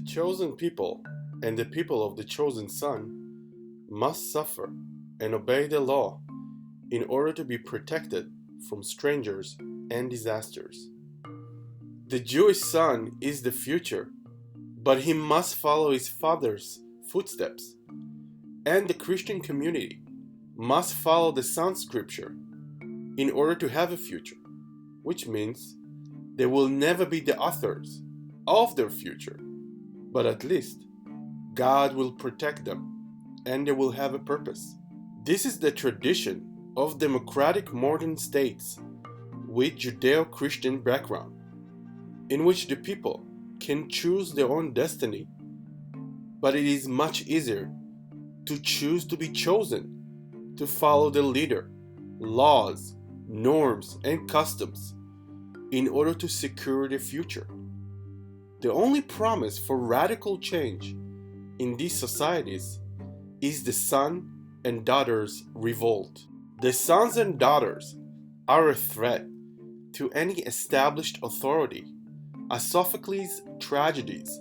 chosen people and the people of the chosen Son must suffer and obey the law in order to be protected from strangers and disasters. The Jewish son is the future, but he must follow his father's footsteps, and the Christian community must follow the son's scripture in order to have a future, which means they will never be the authors of their future, but at least God will protect them and they will have a purpose. This is the tradition of democratic modern states with Judeo-Christian background, in which the people can choose their own destiny, but it is much easier to choose to be chosen, to follow the leader, laws, norms, and customs in order to secure the future. The only promise for radical change in these societies is the son and daughter's revolt. The sons and daughters are a threat to any established authority, as Sophocles' tragedies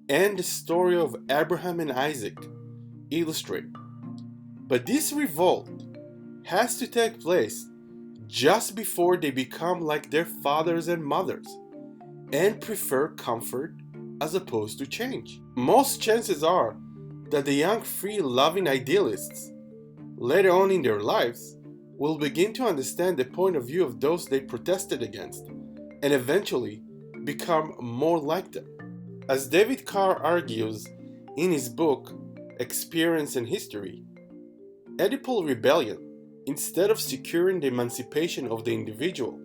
and the story of Abraham and Isaac illustrate. But this revolt has to take place just before they become like their fathers and mothers and prefer comfort as opposed to change. Most chances are that the young free-loving idealists later on in their lives will begin to understand the point of view of those they protested against and eventually become more like them. As David Carr argues in his book Experience and History, Oedipal rebellion, instead of securing the emancipation of the individual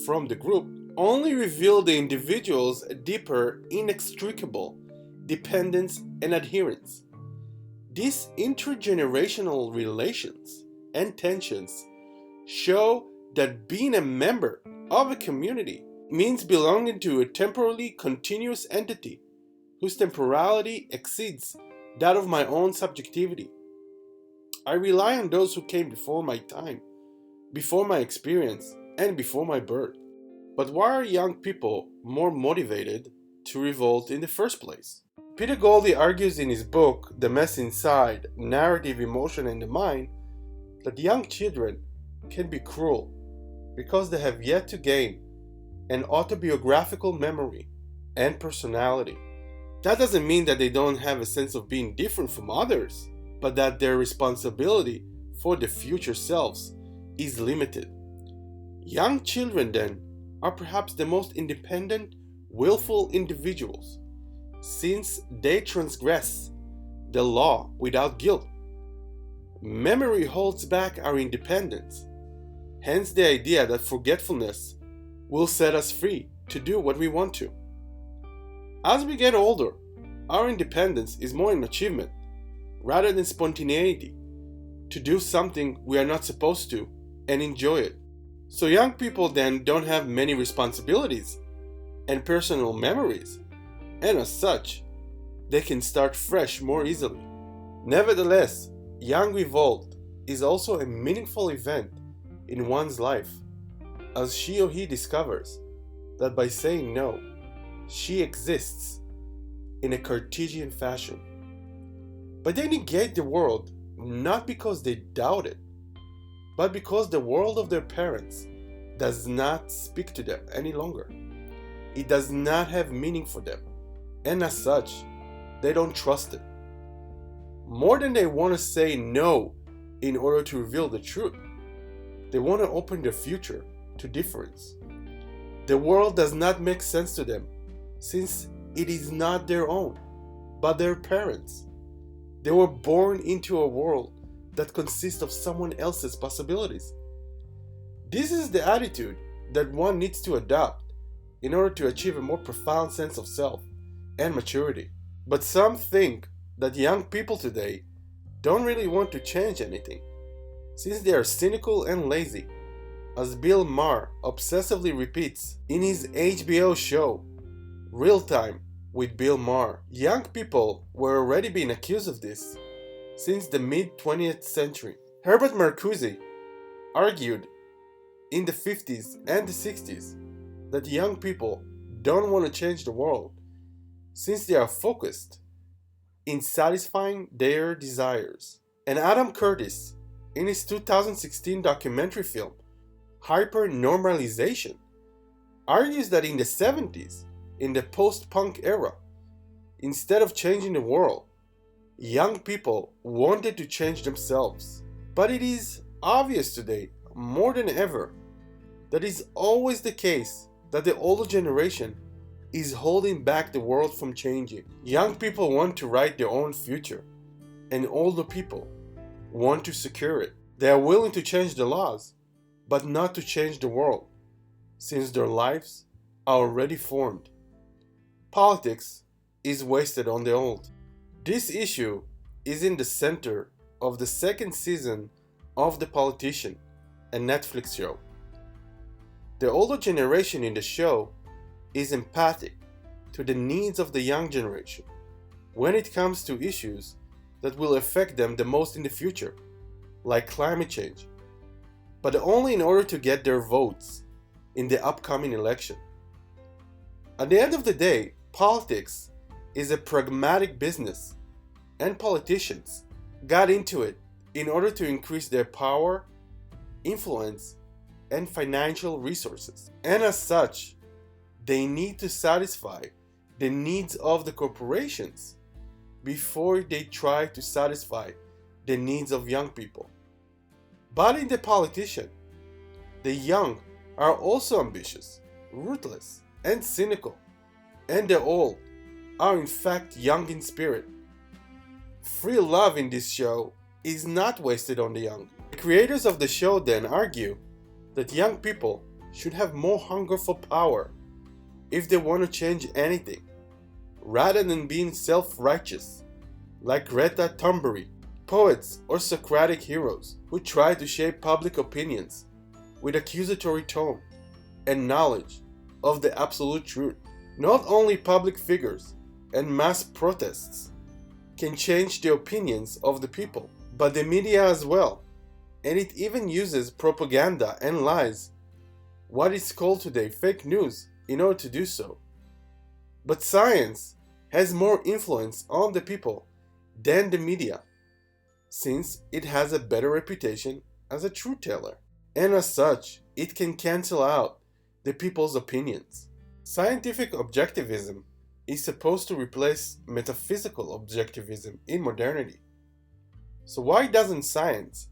from the group, only revealed the individual's deeper, inextricable dependence and adherence. These intergenerational relations and tensions show that being a member of a community means belonging to a temporally continuous entity whose temporality exceeds that of my own subjectivity. I rely on those who came before my time, before my experience, and before my birth. But why are young people more motivated to revolt in the first place? Peter Goldie argues in his book The Mess Inside, Narrative, Emotion, and the Mind that young children can be cruel because they have yet to gain an autobiographical memory and personality. That doesn't mean that they don't have a sense of being different from others, but that their responsibility for the future selves is limited. Young children, then, are perhaps the most independent, willful individuals, since they transgress the law without guilt. Memory holds back our independence, hence the idea that forgetfulness will set us free to do what we want to. As we get older, our independence is more an achievement rather than spontaneity, to do something we are not supposed to and enjoy it. So young people then don't have many responsibilities and personal memories, and as such, they can start fresh more easily. Nevertheless, young revolt is also a meaningful event in one's life, as she or he discovers that by saying no, she exists in a Cartesian fashion. But they negate the world not because they doubt it, but because the world of their parents does not speak to them any longer. It does not have meaning for them, and as such, they don't trust it. More than they want to say no in order to reveal the truth, they want to open their future to difference. The world does not make sense to them, since it is not their own, but their parents'. They were born into a world that consists of someone else's possibilities. This is the attitude that one needs to adopt in order to achieve a more profound sense of self and maturity. But some think that young people today don't really want to change anything, since they are cynical and lazy, as Bill Maher obsessively repeats in his HBO show, Real Time with Bill Maher. Young people were already being accused of this since the mid-20th century. Herbert Marcuse argued in the 50s and the 60s that young people don't want to change the world since they are focused in satisfying their desires. And Adam Curtis, in his 2016 documentary film, HyperNormalisation, argues that in the 70s, in the post-punk era, instead of changing the world, young people wanted to change themselves. But it is obvious today, more than ever, that is always the case that the older generation is holding back the world from changing. Young people want to write their own future, and older people want to secure it. They are willing to change the laws, but not to change the world, since their lives are already formed. Politics is wasted on the old. This issue is in the center of the second season of The Politician, a Netflix show. The older generation in the show is empathic to the needs of the young generation when it comes to issues that will affect them the most in the future, like climate change, but only in order to get their votes in the upcoming election. At the end of the day, politics is a pragmatic business, and politicians got into it in order to increase their power, influence, and financial resources. And as such, they need to satisfy the needs of the corporations before they try to satisfy the needs of young people. But in The Politician, the young are also ambitious, ruthless, and cynical, and the old are in fact young in spirit. Free love in this show is not wasted on the young. The creators of the show then argue that young people should have more hunger for power if they want to change anything, rather than being self-righteous like Greta Thunberg, poets or Socratic heroes who try to shape public opinions with accusatory tone and knowledge of the absolute truth. Not only public figures and mass protests can change the opinions of the people, but the media as well, and it even uses propaganda and lies, what is called today fake news, in order to do so. But science has more influence on the people than the media, since it has a better reputation as a truth teller, and as such, it can cancel out the people's opinions. Scientific objectivism is supposed to replace metaphysical objectivism in modernity. So why doesn't science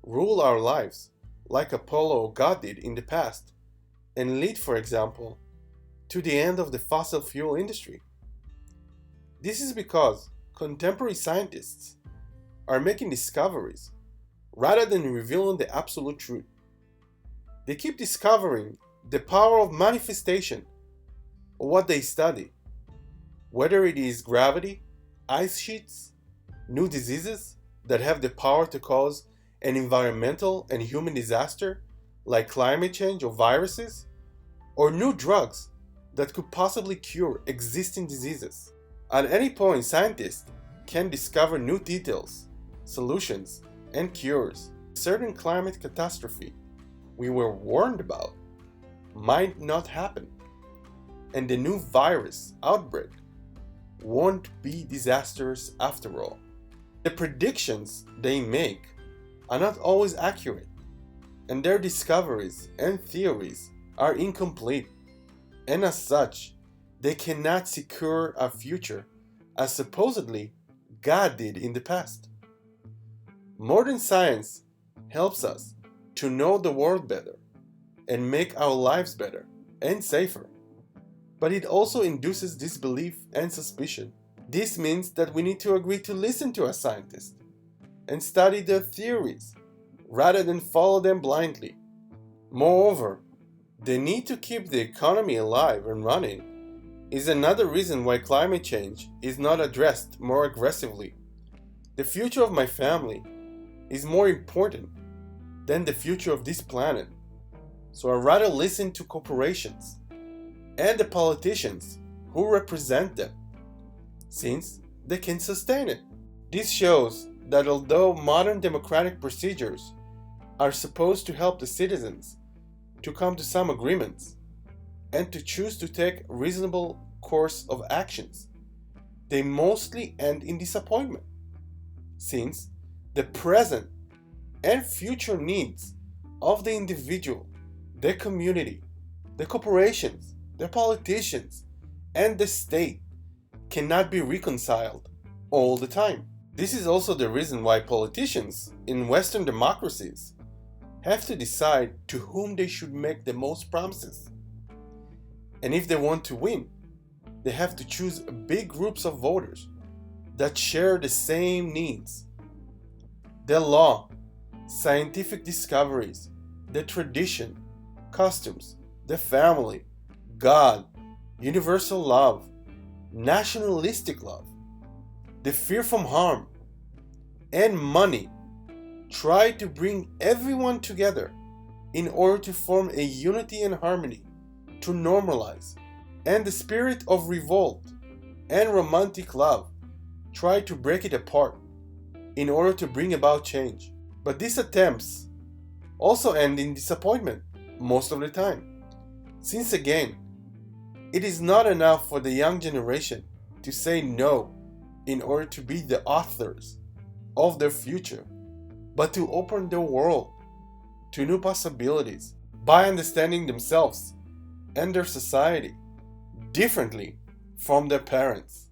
rule our lives like Apollo or God did in the past, and lead, for example, to the end of the fossil fuel industry? This is because contemporary scientists are making discoveries rather than revealing the absolute truth. They keep discovering the power of manifestation of what they study, whether it is gravity, ice sheets, new diseases that have the power to cause an environmental and human disaster like climate change or viruses, or new drugs that could possibly cure existing diseases. At any point, scientists can discover new details, solutions, and cures. A certain climate catastrophe we were warned about might not happen, and the new virus outbreak won't be disastrous after all. The predictions they make are not always accurate, and their discoveries and theories are incomplete, and as such, they cannot secure a future as supposedly God did in the past. Modern science helps us to know the world better and make our lives better and safer, but it also induces disbelief and suspicion. This means that we need to agree to listen to a scientist and study their theories rather than follow them blindly. Moreover, the need to keep the economy alive and running is another reason why climate change is not addressed more aggressively. The future of my family is more important than the future of this planet, so I'd rather listen to corporations and the politicians who represent them, since they can sustain it. This shows that although modern democratic procedures are supposed to help the citizens to come to some agreements and to choose to take reasonable course of actions, they mostly end in disappointment, since the present and future needs of the individual, the community, the corporations, the politicians, and the state cannot be reconciled all the time. This is also the reason why politicians in Western democracies have to decide to whom they should make the most promises. And if they want to win, they have to choose big groups of voters that share the same needs. The law, scientific discoveries, the tradition, customs, the family, God, universal love, nationalistic love, the fear from harm, and money try to bring everyone together in order to form a unity and harmony, to normalize. And the spirit of revolt and romantic love try to break it apart in order to bring about change. But these attempts also end in disappointment most of the time, since again, it is not enough for the young generation to say no in order to be the authors of their future, but to open their world to new possibilities by understanding themselves and their society differently from their parents.